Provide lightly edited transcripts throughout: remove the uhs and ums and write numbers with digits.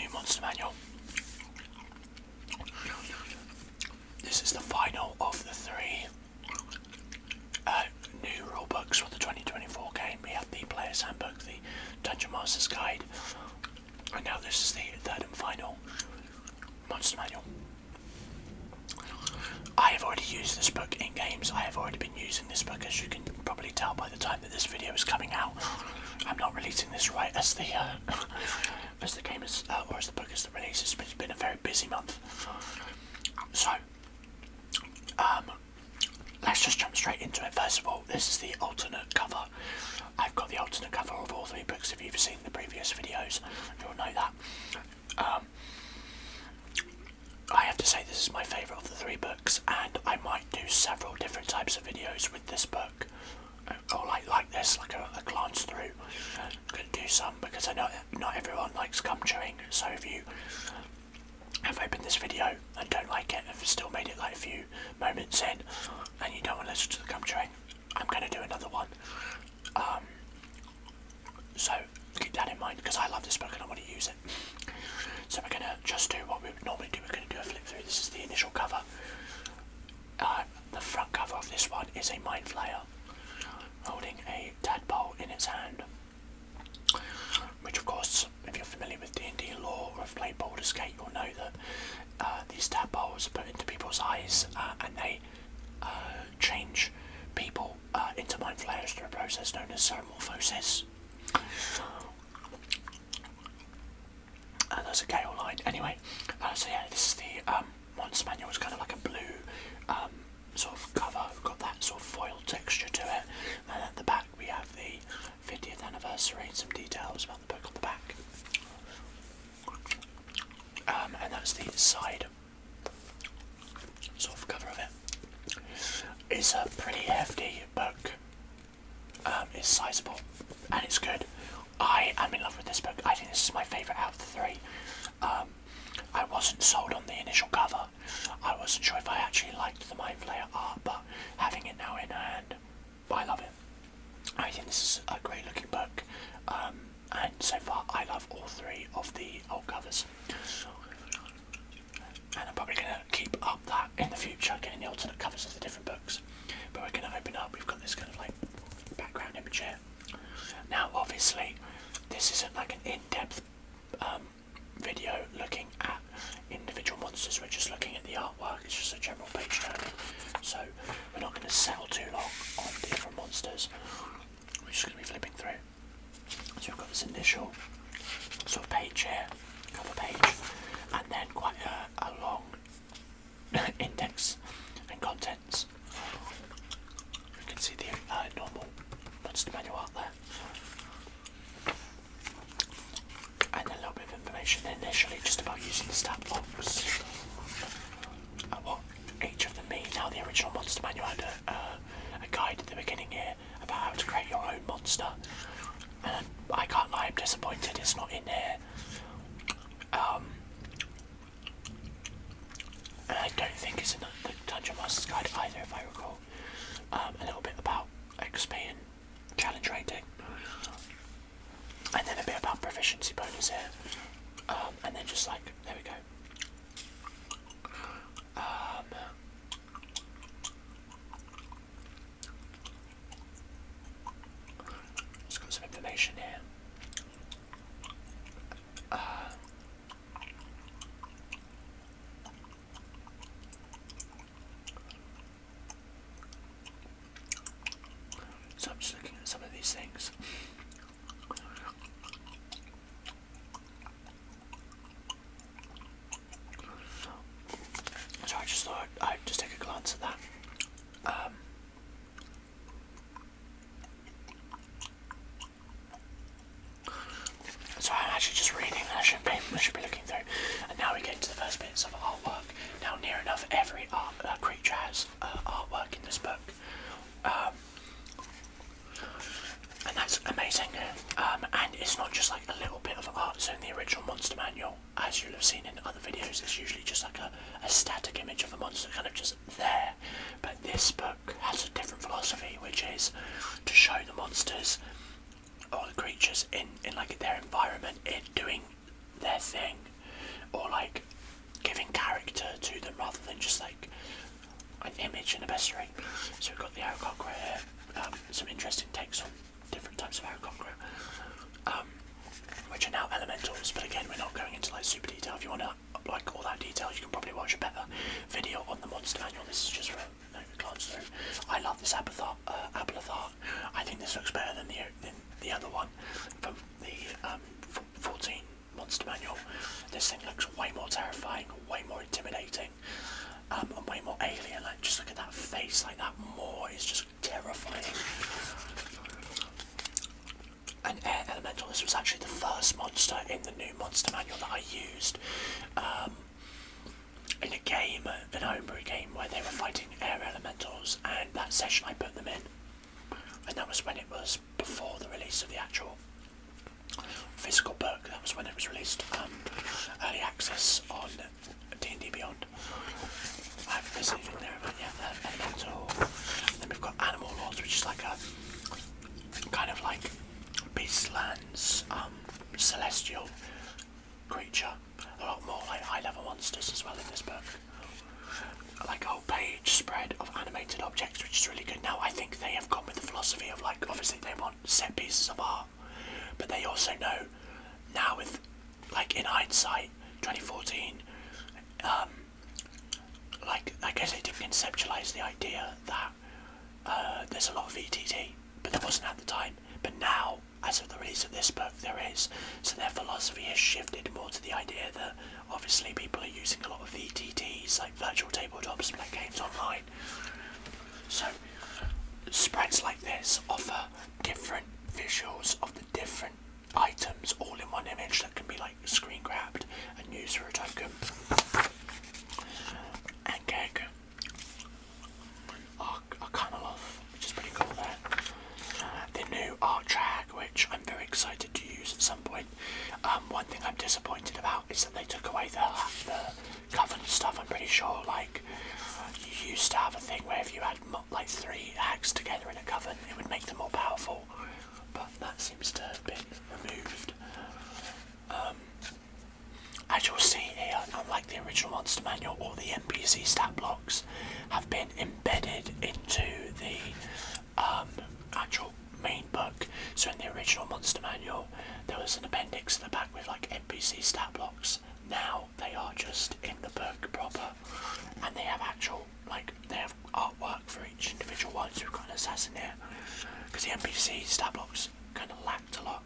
new monster manual. This is the final of the three new rule books for the 2024 game. We have the Player's Handbook, the Dungeon Master's Guide, and now this is the third and final monster manual. I have already used this book in games. I have already been using this book, as you can probably tell by the time that this video is coming out. I'm not releasing this right as the game is, or as the book is released. It's been a very busy month. So, let's just jump straight into it. First of all, this is the alternate cover. I've got the alternate cover of all three books. If you've seen the previous videos, you'll know that. I have to say this is my favourite of the three books, and I might do several different types of videos with this book, or like this, like a glance through. I'm going to do some because I know not everyone likes gum chewing, so if you have opened this video and don't like it, if you've still made it like a few moments in and you don't want to listen to the gum chewing, I'm going to do another one. So keep that in mind, because I love this book and I want to use it. So we're going to just do what we would normally do. We're going to do a flip through. This is the initial cover. The front cover of this one is a mind flayer holding a tadpole in its hand, which of course, if you're familiar with D&D lore or have played Baldur's Gate, you'll know that these tadpoles are put into people's eyes and they change people into mind flayers through a process known as metamorphosis. There's a Gale line. Anyway, so yeah, this is the monster manual. It's kind of like a blue sort of cover. We've got that sort of foil texture to it, and at the back we have the 50th anniversary and some details about the book on the back. And that's the side sort of cover of it. It's a pretty hefty book. It's sizable and it's good. I am in love with this book. I think this is my favourite out of the three. I wasn't sold on the initial cover. I wasn't sure if I actually liked the Mind Flayer art, but having it now in hand, I love it. I think this is a great looking book, and so far I love all three of the old covers. And I'm probably going to keep up that in the future, getting the alternate covers of the different books. But we're going to open up. We've got this kind of like background image here. Now obviously this isn't like an in-depth video looking at individual monsters. We're just looking at the artwork. It's just a general page turning, so we're not going to settle too long on the different monsters. We're just going to be flipping through. So we've got this initial sort of page here, cover page, and then quite a long index and contents. You can see the normal monster manual art there. And a little bit of information initially just about using the stat blocks and what each of them mean. Now the original monster manual had a guide at the beginning here about how to create your own monster, and I can't lie, I'm disappointed it's not in here. And I don't think it's in the Dungeon Master's Guide either, if I recall. A little bit about XP and challenge rating. And then a bit about proficiency bonus here, and then just like, there we go. It's got some information here. So I'm just looking at some of these things. So I just thought I'd just take a glance at that. So I'm actually just reading, and I should be looking through. And now we get into the first bits of artwork. Now near enough every creature has artwork in this book. And that's amazing. And it's not just like a little bit of art. So in the original monster manual, as you'll have seen in other videos, it's usually just like a static image of a monster kind of just there. But this book has a different philosophy, which is to show the monsters or the creatures in like their environment, in doing their thing, like super detail. If you want to like all that detail, you can probably watch a better video on the monster manual. This is just for a glance through. I love this Abathar. I think this looks better than the other one from the 14 monster manual. This thing looks way more terrifying, way more intimidating, and way more alien. Like, just look at that face, like that Moor is just terrifying. An air elemental. This was actually the first monster in the new monster manual that I used in a game, an homebrew game where they were fighting air elementals, and that session I put them in, and that was when it was before the release of the actual physical book. That was when it was released early access on D&D Beyond. I haven't missed anything there, but yeah, the elemental. And then we've got animal lords, which is like a kind of like Beastlands celestial creature. A lot more like high level monsters as well in this book. Like a whole page spread of animated objects, which is really good. Now I think they have gone with the philosophy of like, obviously they want set pieces of art, but they also know now, with like in hindsight 2014, like I guess they didn't conceptualize the idea that there's a lot of VTT, but there wasn't at the time. But now, as of the release of this book, there is. So their philosophy has shifted more to the idea that obviously people are using a lot of VTTs, like virtual tabletops, to play games online. So spreads like this offer different visuals of the different items all in one image that can be like screen grabbed and used for a token. And Keg are kind of love, which is pretty cool there. The new art track, which I'm very excited to use at some point. One thing I'm disappointed about is that they took away the coven stuff. I'm pretty sure like you used to have a thing where if you had like 3 hacks together in a coven, it would make them more powerful, but that seems to have been removed. As you'll see here, unlike the original monster manual, all the NPC stat blocks have been embedded into the actual main book. So in the original monster manual, there was an appendix at the back with like NPC stat blocks. Now they are just in the book proper, and they have actual, like, they have artwork for each individual one. So we've got an assassin here, because the NPC stat blocks kind of lacked a lot.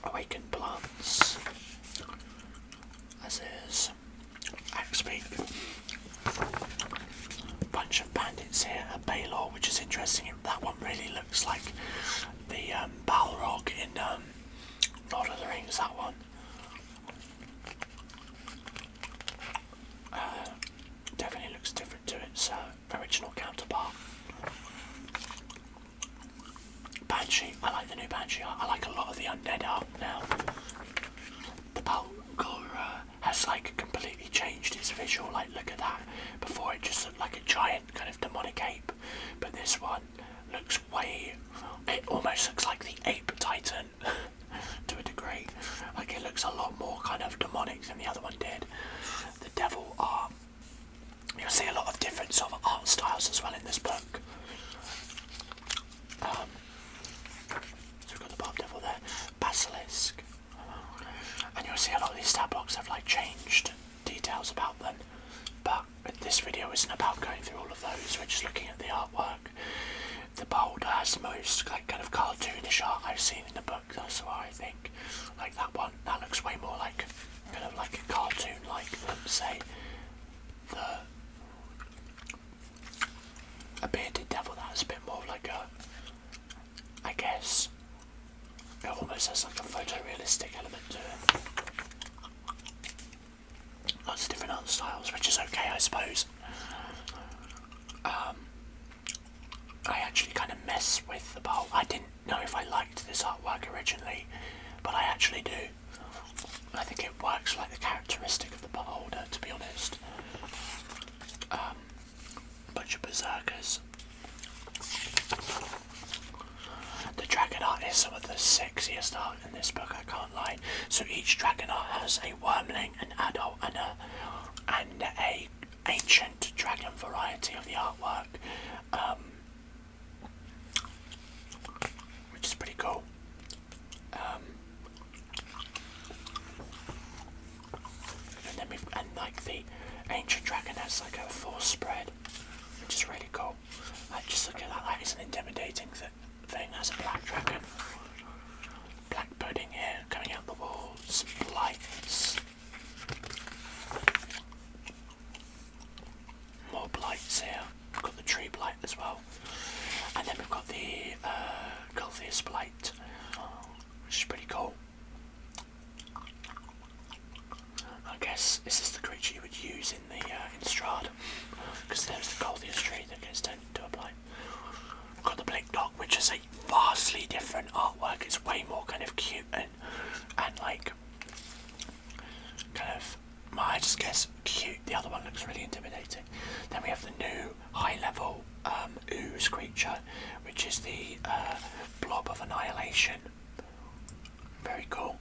Awakened plants, as is Axebeak. Bunch of bandits here, a Baylor, which is interesting. That one really looks like the Balrog in Lord of the Rings, that one. Definitely looks different to its original counterpart. Banshee, I like the new Banshee art. I like a lot of the undead art now. The Balgor has like completely changed its visual. Like, look at that. Before it just looked like a giant kind of demonic ape, but this one looks it almost looks like the ape titan to a degree. Like, it looks a lot more kind of demonic than the other one did. The devil art, you'll see a lot of different sort of art styles as well in this book. So we've got the Barb Devil there, Basilisk, and you'll see a lot of these stat blocks have like changed details about them, but this video isn't about going through all of those. We're just looking at the artwork. The Boulder has the most like kind of cartoonish art I've seen in the book thus far, I think. Like that one, that looks way more like kind of like a cartoon like than say a bearded devil that has a bit more of like a, I guess, it almost has like a photorealistic element to it. Lots of different art styles, which is okay, I suppose. I actually kind of mess with the bowl. I didn't know if I liked this artwork originally, but I actually do. I think it works like the characteristic of the beholder, to be honest. Bunch of berserkers. The dragon art is some of the sexiest art in this book, I can't lie. So each dragon art has a wormling, an adult, and a ancient dragon variety of the artwork, which is pretty cool. the ancient dragon has like a force spread, which is really cool. Like, just look at that, that is an intimidating thing. That's a black dragon. Black pudding here, coming out the walls, lights. More blights here. We've got the tree blight as well. And then we've got the Gulthius blight, which is pretty cool. I guess this is the creature you would use in the Strahd, because there's the Gulthius tree that gets turned into a blight. We've got the Blink Dog, which is a vastly different artwork. It's way more kind of cute and like kind of, I just guess cute. The other one looks really intimidating. Then we have the new high level ooze creature, which is the blob of annihilation. Very cool.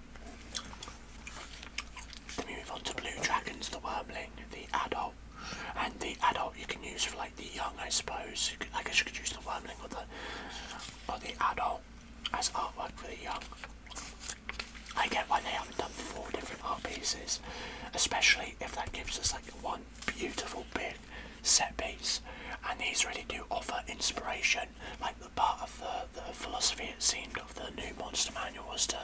Then we move on to blue dragons, the wormling, the adult. And the adult you can use for like the young, I suppose. I guess you could use the wormling or the adult as artwork for the young. I get why they haven't done 4 different art pieces, especially if that gives us like one beautiful big set piece. And these really do offer inspiration. Like the part of the philosophy, it seemed, of the new monster manual was to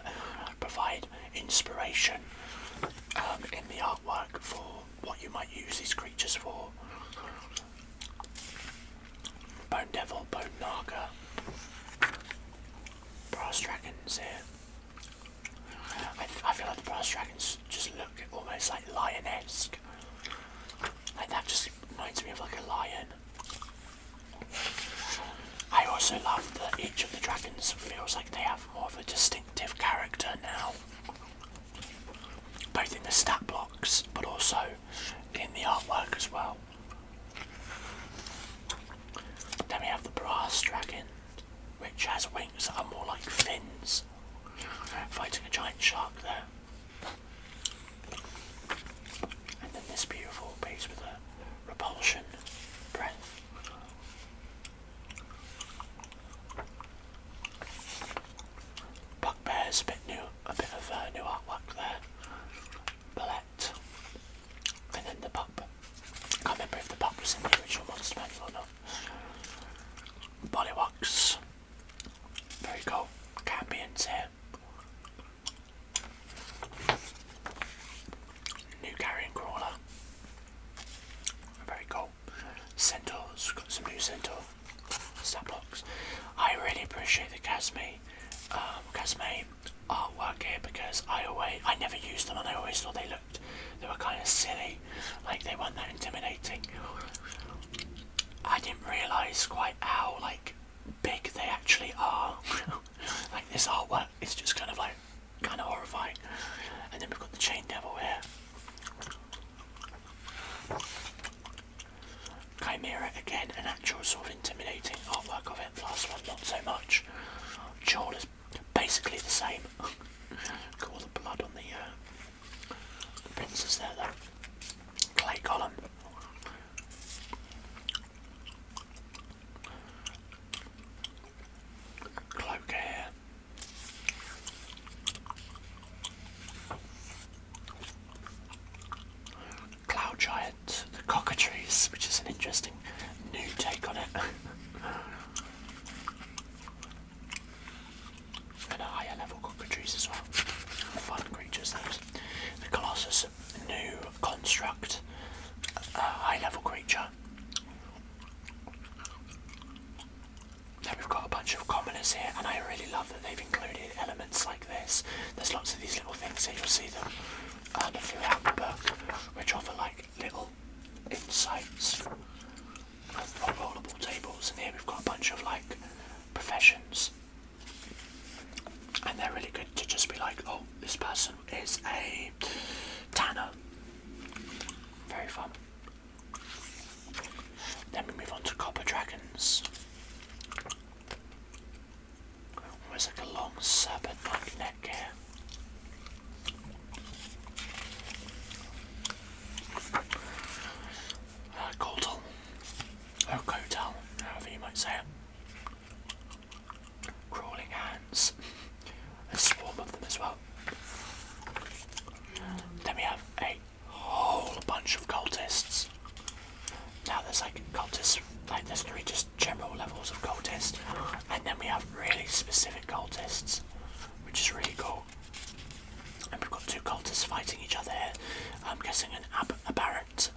provide inspiration in the artwork for what you might use these creatures for. Bone Devil, Bone Naga, Brass Dragons here. I feel like the Brass Dragons just look almost like lion-esque. Like that just reminds me of like a lion. I also love that each of the dragons feels like they have more of a distinctive character now. Both in the stat blocks, but also in the artwork as well. Then we have the Brass Dragon, which has wings that are more like fins, fighting a giant shark there. And then this beautiful piece with a repulsion breath. Bugbear's a bit of new artwork there. Bullet. And then the pup. I can't remember if the pup was in the original monster manual or not. Bullywugs. Very cool. Cambions here. New carrion crawler. Very cool. Centaurs. Got some new centaur stat blocks. I really appreciate the Casme artwork here, because I never used them and I always thought they were kind of silly, like they weren't that intimidating. I didn't realise quite how like big they actually are. Like this artwork is just kind of horrifying. And then we've got the Chain Devil here. Chimera again, an actual sort of intimidating artwork of it. Last one not so much. Jaw is basically the same. Got all the blood on the pincers there though. Clay column. Cloak here. Cloud Giant, the cockatrice, which is an interesting new take on it. And a higher level cockatrice as well. Fun creatures those. The Colossus, new construct, high level creature. Then we've got a bunch of commoners here, and I really love that they've included elements like this. There's lots of these little things here, you'll see them throughout the book, which offer like little insights of rollable tables. And here we've got a bunch of like professions, and they're really good to just be like, oh, this person is a tanner. Very fun. Then we move on to Copper Dragons. Almost like a long serpent-like neck here. Coldal, or Kotal, however you might say it. Crawling hands. A swarm of them as well. Then we have a whole bunch of guessing an aberrant.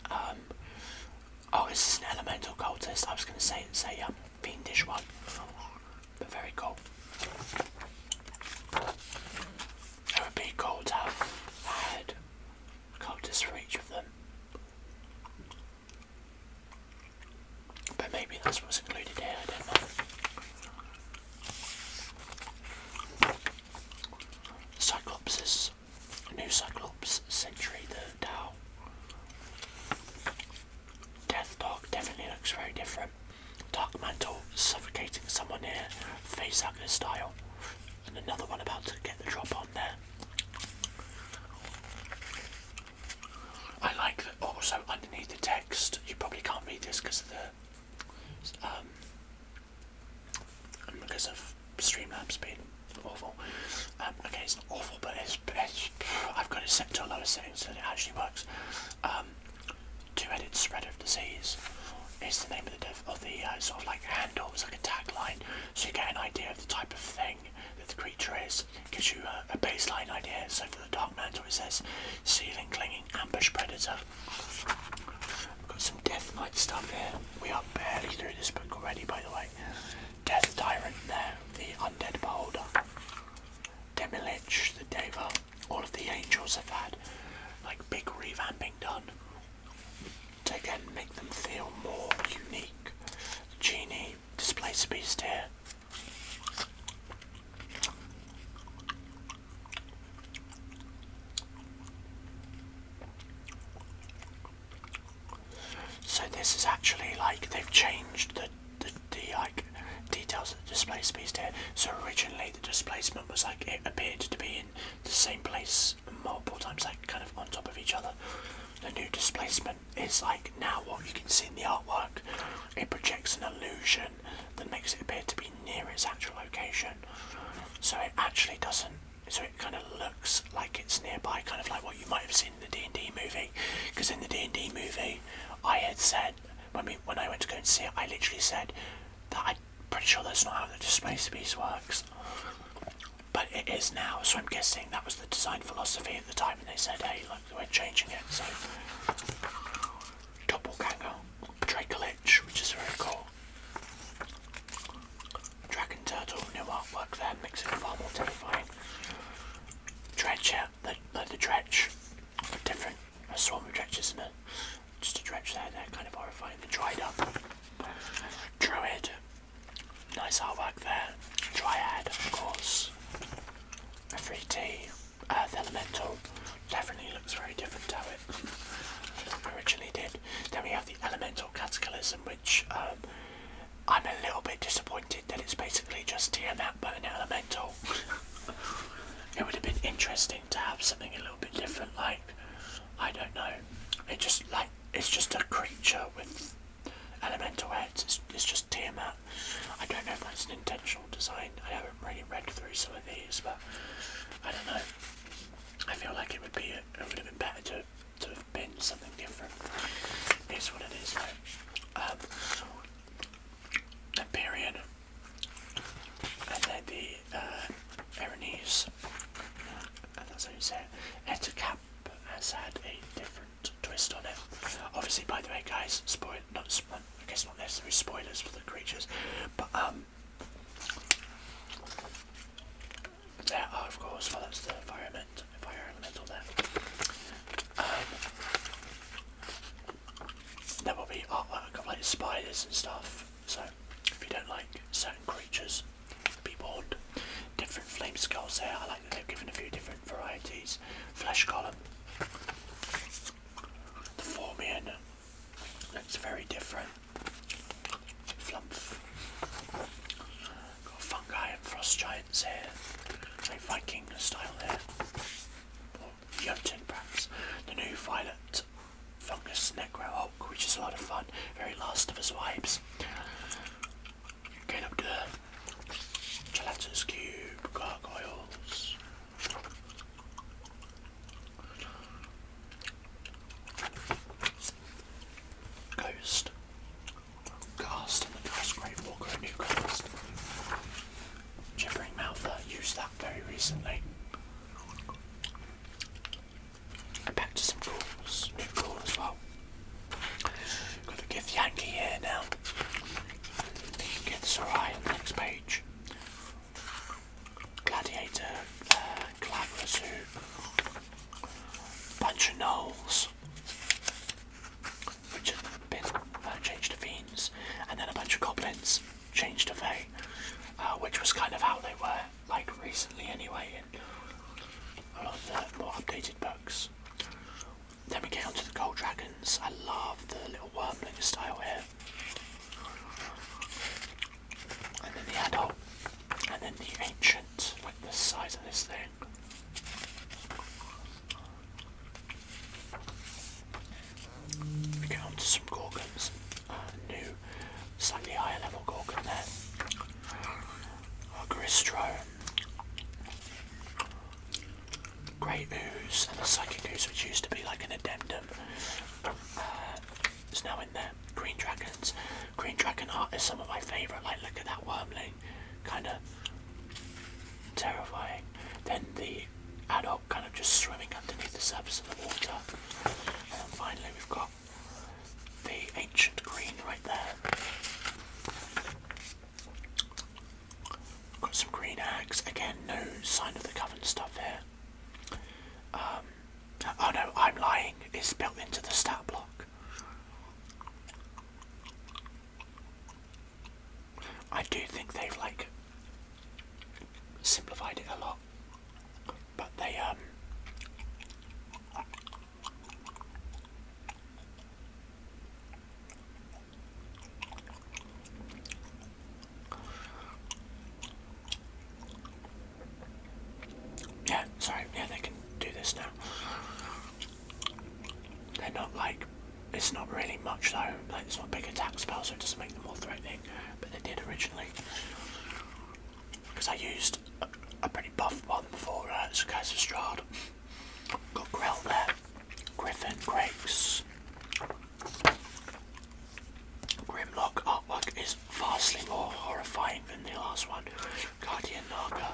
Oh, is this an elemental cultist? I was going to say it's a fiendish one, but very cool. It would be cool to have had cultists for each of them, but maybe that's what's included here. I don't know. Cyclopses, new Cyclops Sentry, the Tau. Death Dog definitely looks very different. Dark Mantle suffocating someone here, facehugger style, and another one about to get the drop on there. I like that also underneath the text, you probably can't read this because of the because of Streamlabs being awful. Okay, it's not awful, but it's I've got it set to a lower setting so that it actually works. Two-headed spread of disease is the name of the sort of like handle. It's like a tagline, so you get an idea of the type of thing that the creature is. Gives you a baseline idea. So for the Dark Mantle, it says ceiling clinging ambush predator. We've got some Death Knight stuff here. We are barely through this book already, by the way. Death Tyrant there, the Undead Beholder. Demilich, the Deva. All of the angels have had like big revamping done to again make them feel more unique. The Genie, Displacer Beast here. So this is actually like they've changed the like details of the Displacer Beast here. So originally the displacement was like it appeared to be in the same place multiple times, like kind of on top of each other. The new displacement is like now what you can see in the artwork. It projects an illusion that makes it appear to be near its actual location. So it actually doesn't. So it kind of looks like it's nearby, kind of like what you might have seen in the D&D movie. Because in the D&D movie, I had said when I went to go and see it, I literally said that I'm pretty sure that's not how the Displacer Beast works. But it is now, so I'm guessing that was the design philosophy at the time, and they said, hey, look, we're changing it, so. Doppelganger, Dracolich, which is very cool. Dragon Turtle, new artwork there, makes it far more terrifying. Dredge, the Dredge, different, a swarm of dredges and just a dredge there, they're kind of horrifying. The Dried Up, Druid, nice artwork there. Dryad, of course. A 3T, Earth Elemental, definitely looks very different to how it originally did. Then we have the Elemental Cataclysm, which I'm a little bit disappointed that it's basically just Tiamat but an Elemental. It would have been interesting to have something a little bit different, like, I don't know, it's just a creature with elemental heads. It's just Tiamat. I don't know if that's an intentional design. I haven't really read through some of these, but I don't know. I feel like it would have been better to have been something different. It's what it is though. Empyrean, and then the Erinese, and that's how you say it. Etacap has had a different twist on it. Obviously, by the way, guys, I guess not necessarily spoilers for the creatures, but there are, of course, well, that's the fire elemental there. There will be artwork of like spiders and stuff, so if you don't like certain creatures, be warned. Different flame skulls here. I like that they've given a few different varieties. Flesh column. The Formian looks very different. Flumph. Got fungi and frost giants here. Like Viking style there. Or Jotun perhaps. The new violet fungus Necro Hulk, which is a lot of fun. Very Last of Us vibes. Get up there. Gelatinous Cube, Gargoyles. Ghost. Ghast and the Ghast Grave Walker, a new Ghast. Gibbering Mouther, used that very recently. And back to some ghouls. ghouls, which have been changed to fiends, and then a bunch of goblins changed to fae, which was kind of how they were like recently anyway in a lot of the more updated books. Then we get onto the gold dragons. I love the little wormling style here. And then the adult, and then the ancient, like the size of this thing. We get onto some gorgons, new, slightly higher level gorgon there. Gristro, Grey Ooze, and the Psychic Ooze, which used to be like an addendum, is now in there. Green Dragons. Green Dragon art is some of my favourite, like look at that wormling, kind of terrifying. Then the adult kind of just swimming underneath the surface of the water. And then finally we've got the ancient green right there. Got some green hags. Again, no sign of the coven stuff here. Oh no, I'm lying. It's built into the stat block. I do think they've like simplified it a lot, but they yeah, sorry, yeah, they can do this now. They're not like, it's not really much though, like it's not a big attack spell, so it doesn't make them more threatening, but they did originally. Because I used a pretty buff one for Curse of Strahd. Got Grell there, Griffin, Grakes. Grimlock artwork is vastly more horrifying than the last one. Guardian Naga.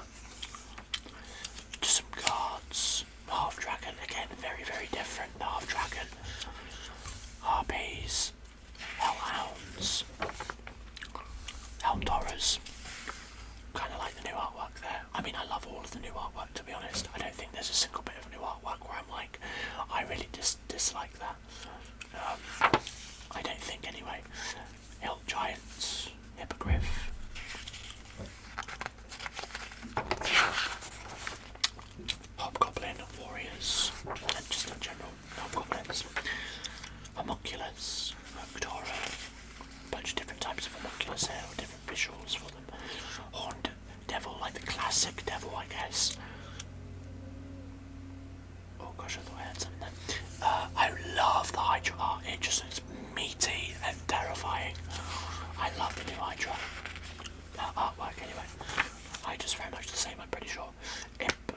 Just some cards. Half Dragon, again, very, very different. The Half Dragon. Harpies. Hellhounds. Helm Horrors. Kind of like the new artwork there. I mean, I love all of the new artwork, to be honest. I don't think there's a single bit of new artwork where I'm like, I really dislike that. I don't think anyway. Hilt Giants. Hippogriff. Hobgoblin Warriors. And just in general, Hobgoblins. Homunculus. Octora. A bunch of different types of homunculus here, or different visuals for them. Horned Devil, like the classic devil, I guess. Oh gosh, I thought I had something there. I love the Hydra art, it just looks meaty and terrifying. I love the new Hydra artwork anyway. Hydra's very much the same, I'm pretty sure. Imp,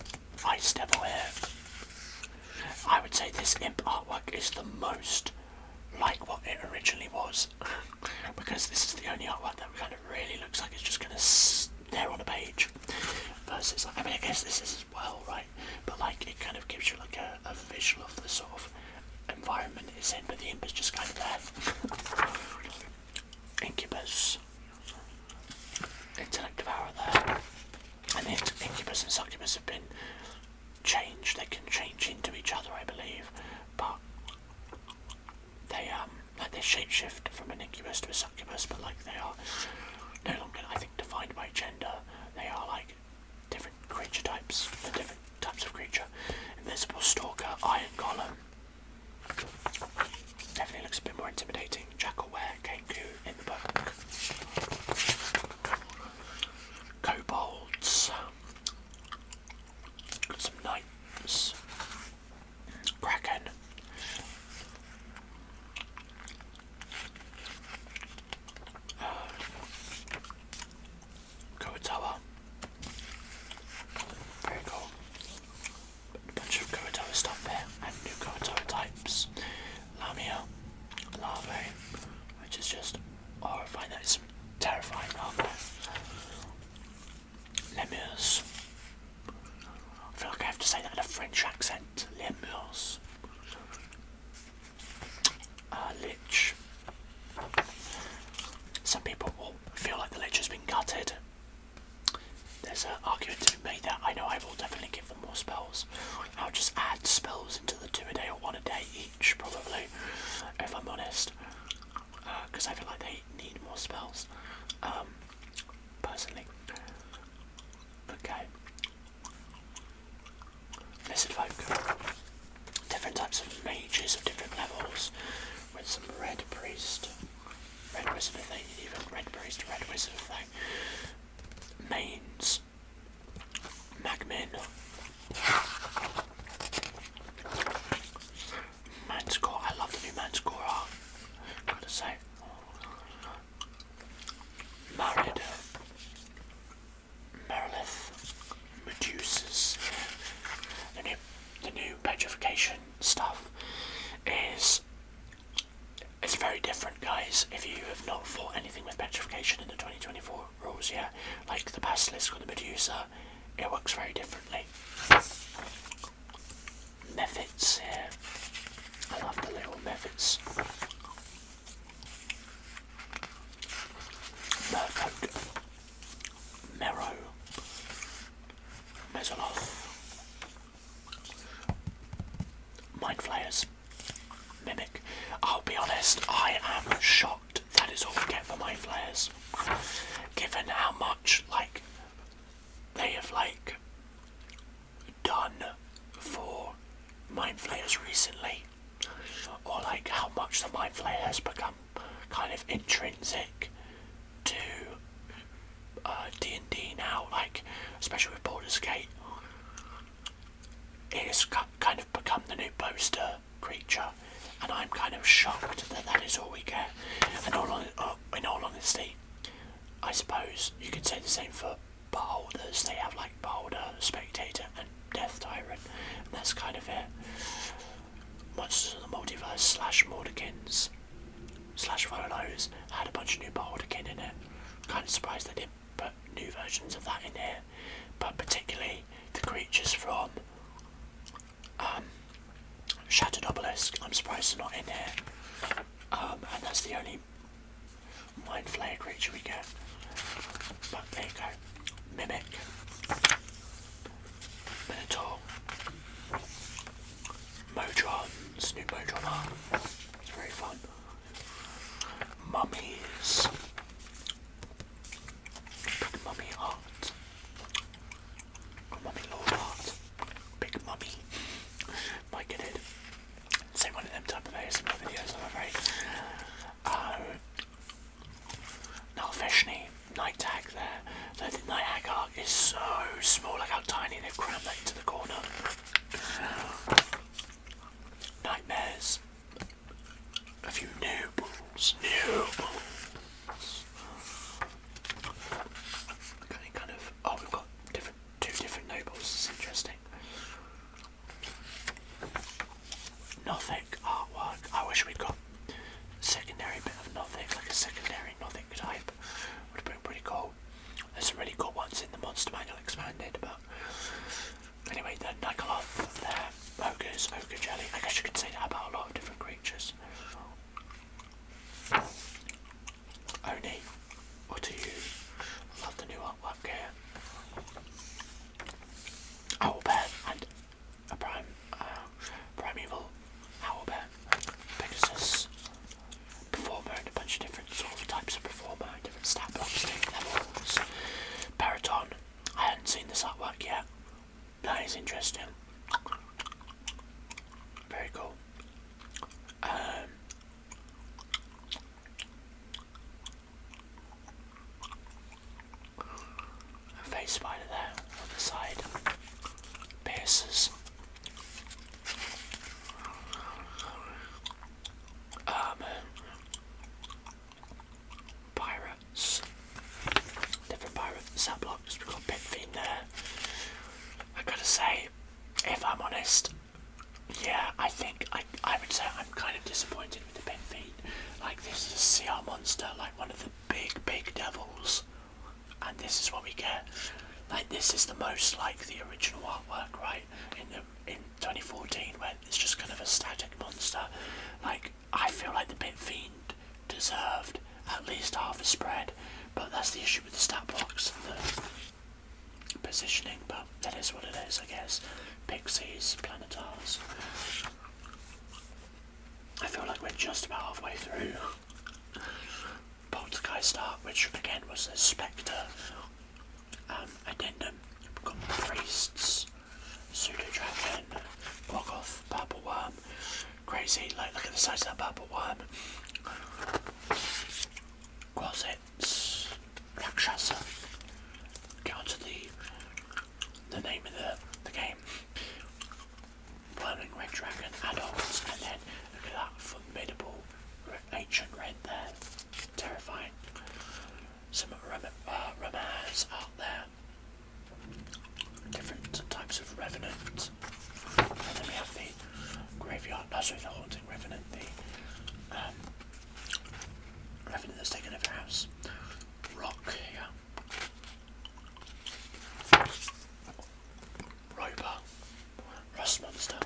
Ice Devil here. I would say this Imp artwork is the most like what it originally was. Because this is the only artwork that kind of really looks like it's just going to stare on a page. Versus, I mean, I guess this is as well, right? But like, it kind of gives you like a visual of the sort of environment it's in, but the imp is just kind of there. Incubus. Intellect Devourer there. And the Incubus and Succubus have been changed. They can change into each other, I believe. But they like they shapeshift from an incubus to a succubus, but like they are no longer, I think, defined by gender. They are like different creature types, different types of creature. Invisible Stalker, Iron Golem. Definitely looks a bit more intimidating. Jackalware, Kenku in the book. Kobolds. Got some knights. Kraken. Kuotoa. Very cool. A bunch of Kuotoa stuff there, and new Kuotoa some red priest, red wizard of thing, even red priest, red wizard of thing. Mains, Magmin, Manticore. I love the new Manticore art, gotta say. Marid, Merilith, Medusas. The new petrification stuff is it's very different, guys. If you have not fought anything with petrification in the 2024 rules yet, like the Basilisk or the Medusa, it works very differently. Mephits here. I love the little Mephits. Merfolk, Mero, Mesoloth, Mind Flayers, Mimic. I'll be honest, I am shocked that is all we get for Mind Flayers, given how much like they have like done for Mind Flayers recently, or like how much the Mind Flayer has become kind of intrinsic to D&D now, like especially with Baldur's Gate. It has kind of become the new poster creature, and I'm kind of shocked that that is all we get. And in all honesty, I suppose you could say the same for Beholders. They have like Beholder, Spectator and Death Tyrant, and that's kind of it. Monsters of the Multiverse / Mordekins / Volos had a bunch of new Beholderkin in it. Kind of surprised they didn't put new versions of that in here, but particularly the creatures from Shattered Obelisk, I'm surprised they're not in here. And that's the only Mind Flayer creature we get. But there you go. Mimic, Minotaur, Modrons, new Modron art. It's very fun. Mummies. Big mummy art. Mummy lord art. Big mummy. Might get it. Same one of them type of ASMR videos, I'm afraid. Nalfeshni, Night Hag there. Though the Night Hag art is so small, like how tiny they've crammed that into the corner. Nightmares. A few nobles. Kind of. Oh, we've got two different nobles. It's interesting. Nothic artwork. I wish we'd got a secondary bit of Nothic, like a secondary Nothic type. Would have been pretty cool. There's some really cool ones in the Monster Manual Expanded, but anyway, the Nikoloth there. Ogres, Ogre Jelly. I guess you could say that about a lot of different creatures. Oni, what are you? Love the new artwork here. Owlbear and a primeval Owlbear. Pegasus. Performer and a bunch of different sort of types of performer, different stat blocks, levels. Paraton. I hadn't seen this artwork yet. That is interesting. Very cool. A face spider there on the side. Pierces. Pirates. Different pirate stat blocks. We've got Pit Fiend there. I gotta say, if I'm honest, yeah, I think I would say I'm kind of disappointed with the Pit Fiend. Like, this is a CR monster, like one of the big devils, and this is what we get. Like, this is the most like the original artwork, right? In 2014, where it's just kind of a static monster. Like, I feel like the Pit Fiend deserved at least half a spread, but that's the issue with the stat blocks and the positioning. But that is what it is, I guess. Pixies, Planetars. I feel like we're just about halfway through. Poltergeist art, which again was a Spectre addendum. We've got Priests, Pseudo Dragon, Quaggoth, Purple Worm, crazy. Like, look at the size of that purple worm. Quasits, Rakshasa. Get onto the name of the game. Burning red dragon, adults, and then look at that formidable ancient red there. Terrifying. Some ramaz out there. Different types of revenant. And then we have the graveyard, the haunting revenant, the revenant that's taken over your house. Rock, yeah. Roper. Rust monster.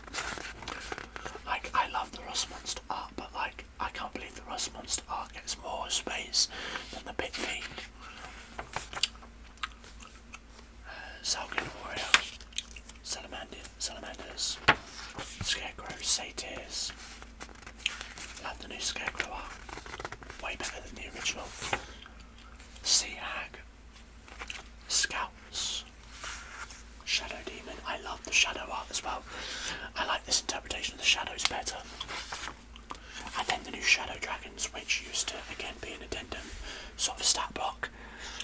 Like, I love the rust monster art, but like, I can't believe the rust monster art gets more space than the pit fiend. Euphoria, salamanders, scarecrows, satyrs. Love the new scarecrow art, way better than the original. Sea hag, scouts, shadow demon. I love the shadow art as well. I like this interpretation of the shadows better. And then the new shadow dragons, which used to again be an addendum sort of stat block,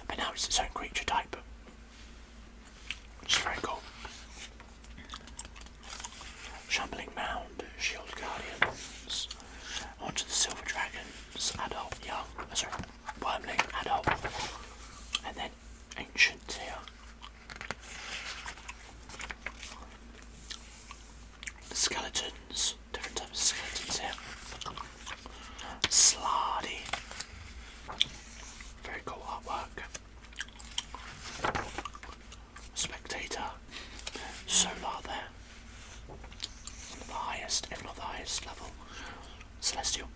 but now it's its own creature type, which is very cool. Shambling mound, shield guardians. Onto the silver dragons, adult, young, sorry, wormling, adult, and then ancient here. The skeletons, different types of skeletons here. Slardy, very cool artwork. Spectator, solar there. One of the highest, if not the highest level. Celestial.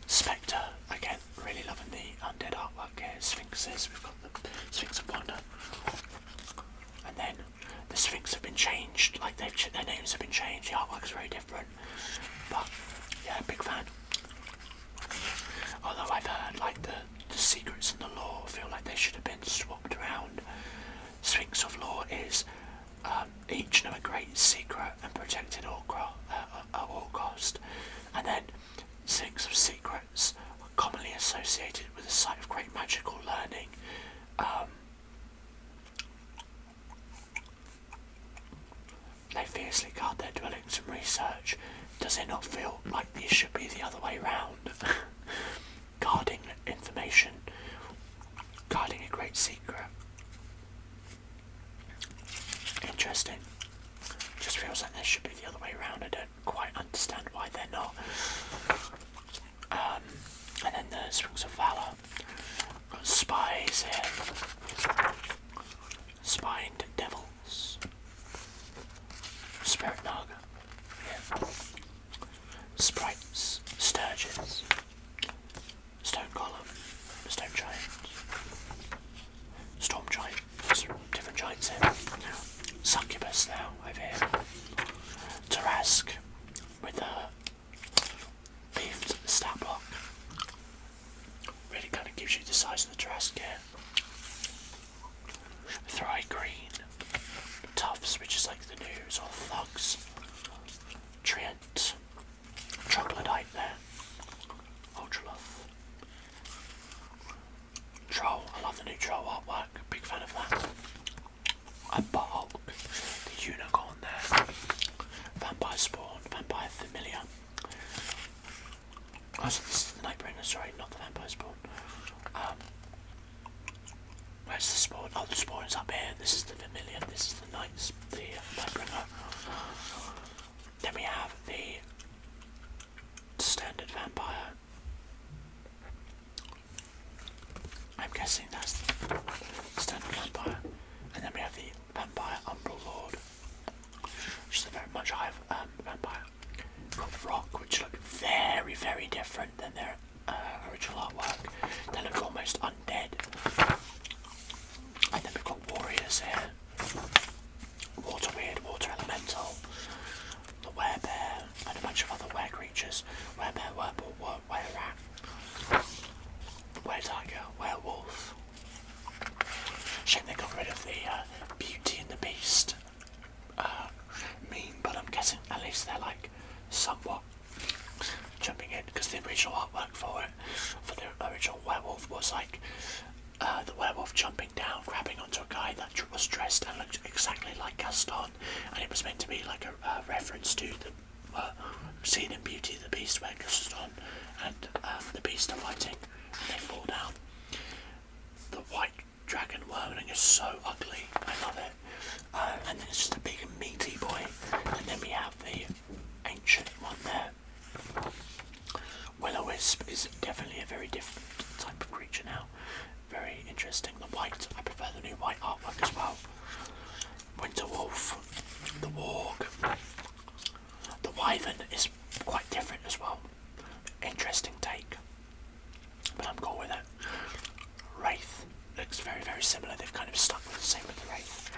Spectre, again, really loving the undead artwork here. Sphinxes, we've got the Sphinx of Wonder. And then the Sphinx have been changed, like their names have been changed, the artwork is very different. But yeah, big fan. Although I've heard like the secrets and the lore feel like they should have been swapped around. Sphinx of Lore is each know a great secret and protected at all cost. And then Sphinx of Secrets are commonly associated with a site of great magical learning. They fiercely guard their dwellings and research. Does it not feel like it should be the other way round? Guarding information, guarding a great secret. Interesting. Just feels like there should be the other way around. I don't quite understand why they're not. And then the Sphinx of Valor. Got spies here. Spined devils. Spirit Naga. Yeah. Sprites. Sturges. Stone Golem. Stone Giant. Storm Giant. There's different giants here. Succubus now over here. Tarask with a beefed stat block. Really kind of gives you the size of the Tarask here. Thry Green. Tufts, which is like the new sort of thugs. Trient. Troglodyte there. Ultraloth. Troll. I love the new Troll artwork. Big fan of that. And Bulk, the unicorn there. Vampire Spawn, Vampire Familiar. Oh, so this is the Nightbringer, sorry, not the Vampire Spawn. Where's the Spawn? Oh, the Spawn is up here. This is the Familiar, this is the Nightbringer. Then we have the standard Vampire. I'm guessing that's the standard Vampire. And then we have the Vampire Umbral Lord, which is a very much higher vampire. We've got Rock, which look very, very different than their original artwork. They look almost undead. And then we've got Warriors here. Water Weird, Water Elemental, the Werebear, and a bunch of other were creatures. Werebear, Werebull, Were-Rat, Were-Tiger, Werewolf. Shame they got rid of the Beauty and the Beast meme, but I'm guessing at least they're like somewhat was like the werewolf jumping down, grabbing onto a guy that was dressed and looked exactly like Gaston, and it was meant to be like a reference to the scene in Beauty and the Beast where Gaston and the Beast are fighting and they fall down. The white dragon wormling is so ugly, I love it. And then it's just a big meaty boy, and then we have the ancient one there. Will-o-wisp is definitely a very different type of creature now. Very interesting. The white, I prefer the new white artwork as well. Winter wolf, the warg. The wyvern is quite different as well. Interesting take, but I'm cool with it. Wraith looks very, very similar. They've kind of stuck with the same with the wraith.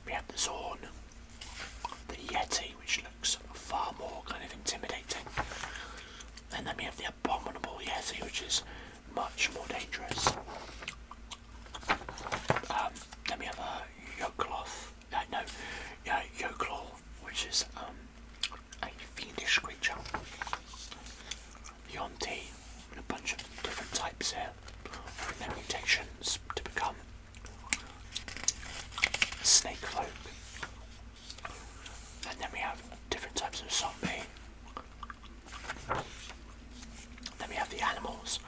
We have the Zorn, the Yeti, which looks far more kind of intimidating. And then we have the abominable Yeti, which is much more dangerous. Then we have a Yoclaw, which is a fiendish creature. Yonti, a bunch of different types here, and their mutations to become snake folk. And then we have different types of zombie. Then we have the animals.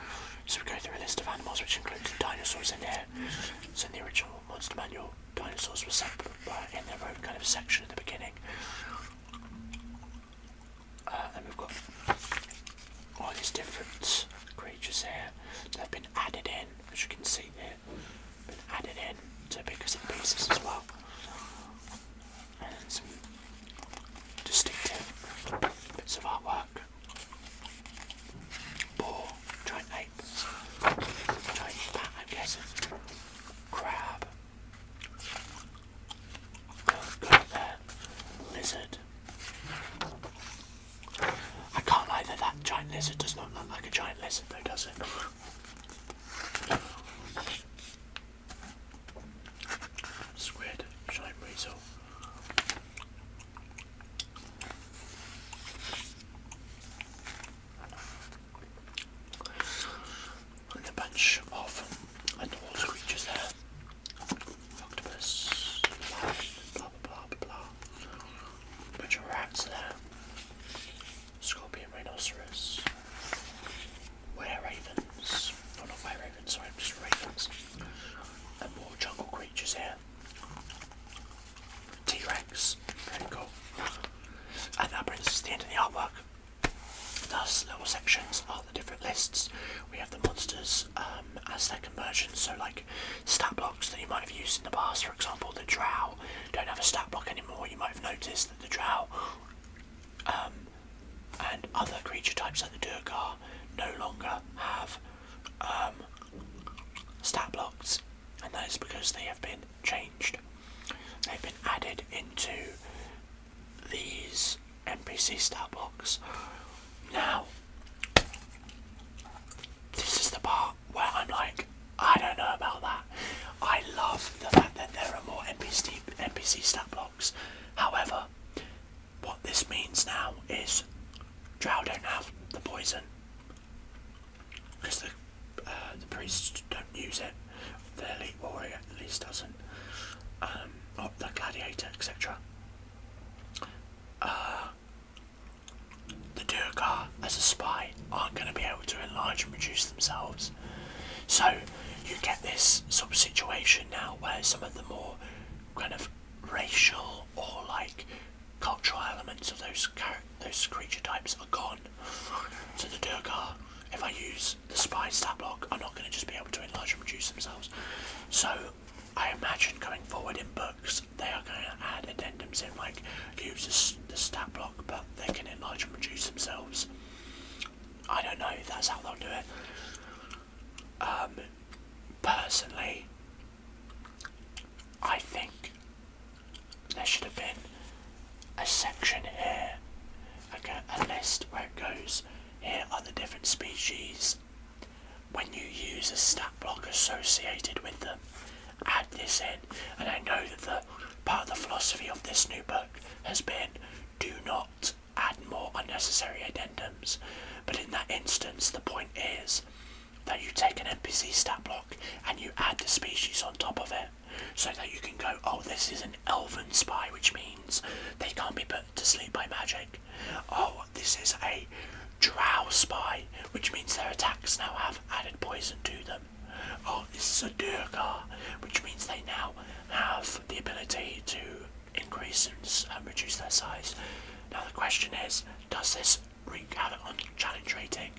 So we go through a list of animals which includes the dinosaurs in here. So in the original Monster Manual, dinosaurs were separate in their own kind of section at the beginning. And we've got all these different creatures here that have been added in, as you can see here, been added in to bits and pieces as well. And some distinctive bits of artwork. Boar, giant ape, giant bat, I'm guessing. Crab. Got there. Lizard. I can't lie that giant lizard does not look like a giant lizard though, does it? Squid, giant weasel. And a bunch of underwater creatures there. Octopus, blah blah blah blah. Bunch of rats there. Scorpion, rhinoceros. Were-ravens. Oh, not were-ravens, sorry, just ravens. And more jungle creatures here. T-Rex, very cool. And that brings us to the end of the artwork. Thus, little sections are the different lists. We have the monsters as their conversions, so like stat blocks that you might have used in the past. For example, the drow don't have a stat block anymore. You might have noticed that the drow and other creature types like the Durgar no longer have stat blocks, and that is because they have been changed. They've been added into these NPC stat blocks. Now, this is the part where I'm like, I don't know about that. I love the fact that there are more NPC stat blocks. However, what this means now is drow don't have the poison because the priests don't use it. The elite warrior at least doesn't, or the gladiator, etc. The Durgar, as a spy, aren't going to be able to enlarge and reduce themselves. So you get this sort of situation now where some of the more kind of racial or like cultural elements of those creature types are gone. So the Durgar, if I use the spy stat block, I'm not going to just be able to enlarge and reduce themselves. So I imagine going forward in books, they are going to add addendums in, like use the stat block, but they can enlarge and reduce themselves. I don't know if that's how they'll do it. Personally, I think there should have been a section here, like a list where it goes, here are the different species. When you use a stat block associated with them, add this in. And I know that the part of the philosophy of this new book has been, do not add more unnecessary addendums. But in that instance, the point is, that you take an NPC stat block and you add the species on top of it, so that you can go, oh, this is an elven spy, which means they can't be put to sleep by magic. Oh, this is a drow spy, which means their attacks now have added poison to them. Oh, this is a Durgar, which means they now have the ability to increase and reduce their size. Now the question is, does this wreak havoc on challenge rating?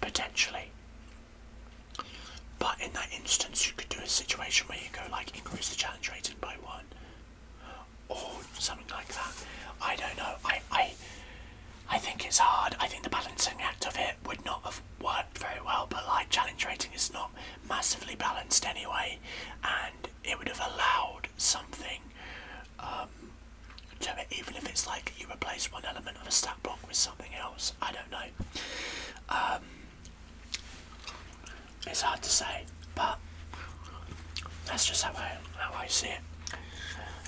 Potentially. But in that instance, you could do a situation where you go like increase the challenge rating by 1, or something like that. I don't know. I think it's hard. I think the balancing act of it would not have worked very well, but like challenge rating is not massively balanced anyway, and it would have allowed something to it, even if it's like you replace one element of a stat block with something else. I don't know. It's hard to say, but that's just how I see it.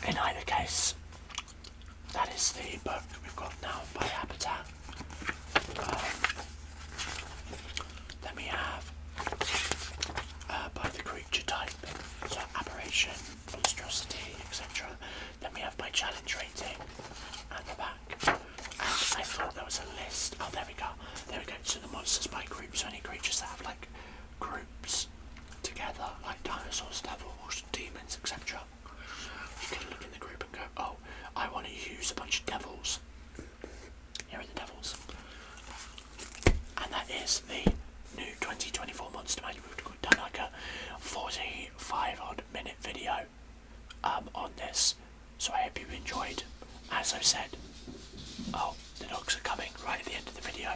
In either case, that is the book we've got now by Habitat. Then we have by the creature type, so aberration, monstrosity, etc. Then we have by challenge rating at the back. And I thought there was a list. Oh, there we go. So the monsters by groups, any creatures that have like groups together, like dinosaurs, devils, demons, etc. You can look in the group and go, oh, I want to use a bunch of devils. Here are the devils. And that is the new 2024 Monster Manual. We've done like a 45 odd minute video on this, so I hope you enjoyed. As I said, oh, the dogs are coming right at the end of the video.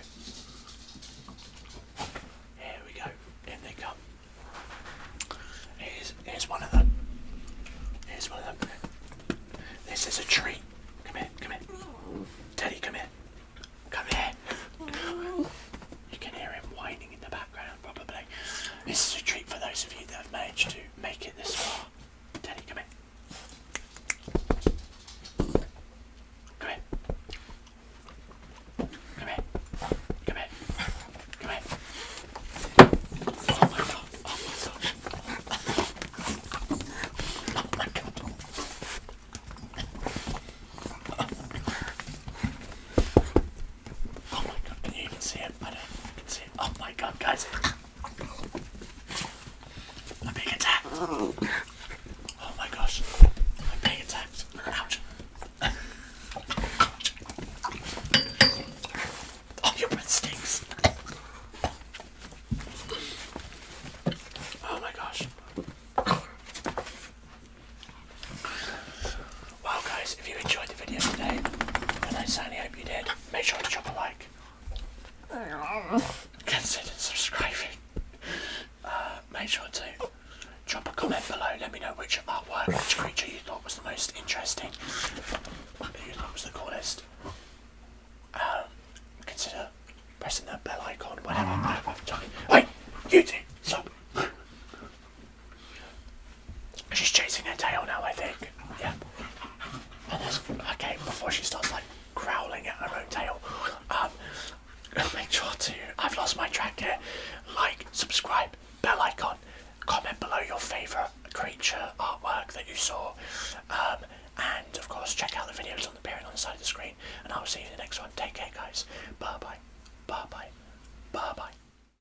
Here we go, in they come. Here's one of them. Here's one of them. This is a treat. Come here, come here. Teddy, come here. Come here. You can hear him whining in the background, probably. This is a treat for those of you that have managed to make it this far. Teddy, come here. Come here. Come here. Come here. Come here. Oh my god. Oh my gosh. Oh my god. Oh my god, can you even see him? I don't know if you can see him. Oh my god, guys. I'm being attacked. Oh my gosh. I'm being attacked. Ouch. Oh, your breath stinks. Oh my gosh. Well guys, if you enjoyed the video today, and I certainly hope you did, make sure to drop a like. Consider subscribing. Make sure to drop a comment below. Let me know which artwork, which creature you thought was the most interesting, who you thought was the coolest. Consider pressing the bell icon whenever I have time. Hey, you two, stop. She's chasing her tail now, I think. Yeah. And that's okay. Before she starts like growling at her own tail. Make sure to. I've lost my track here. Like, subscribe, bell icon, comment below your favourite creature artwork that you saw, and of course check out the videos on the appearing on the side of the screen. And I'll see you in the next one. Take care, guys. Bye bye. Bye bye. Bye bye.